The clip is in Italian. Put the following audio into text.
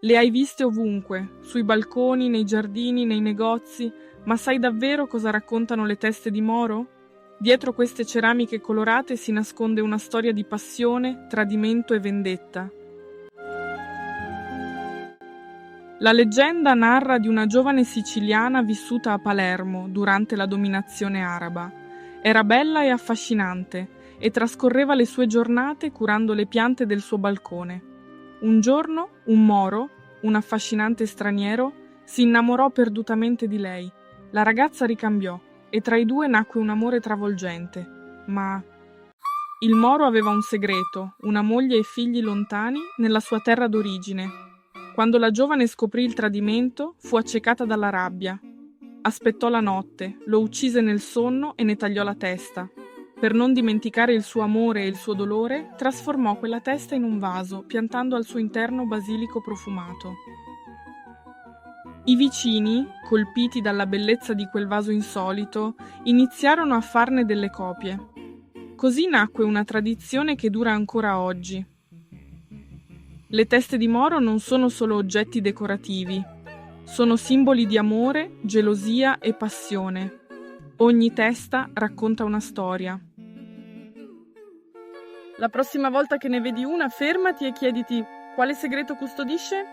Le hai viste ovunque, sui balconi, nei giardini, nei negozi, ma sai davvero cosa raccontano le teste di Moro? Dietro queste ceramiche colorate si nasconde una storia di passione, tradimento e vendetta. La leggenda narra di una giovane siciliana vissuta a Palermo durante la dominazione araba. Era bella e affascinante e trascorreva le sue giornate curando le piante del suo balcone. Un giorno, un moro, un affascinante straniero, si innamorò perdutamente di lei. La ragazza ricambiò e tra i due nacque un amore travolgente. Ma il moro aveva un segreto, una moglie e figli lontani nella sua terra d'origine. Quando la giovane scoprì il tradimento, fu accecata dalla rabbia. Aspettò la notte, lo uccise nel sonno e ne tagliò la testa. Per non dimenticare il suo amore e il suo dolore, trasformò quella testa in un vaso, piantando al suo interno basilico profumato. I vicini, colpiti dalla bellezza di quel vaso insolito, iniziarono a farne delle copie. Così nacque una tradizione che dura ancora oggi. Le teste di Moro non sono solo oggetti decorativi, sono simboli di amore, gelosia e passione. Ogni testa racconta una storia. La prossima volta che ne vedi una, fermati e chiediti: quale segreto custodisce?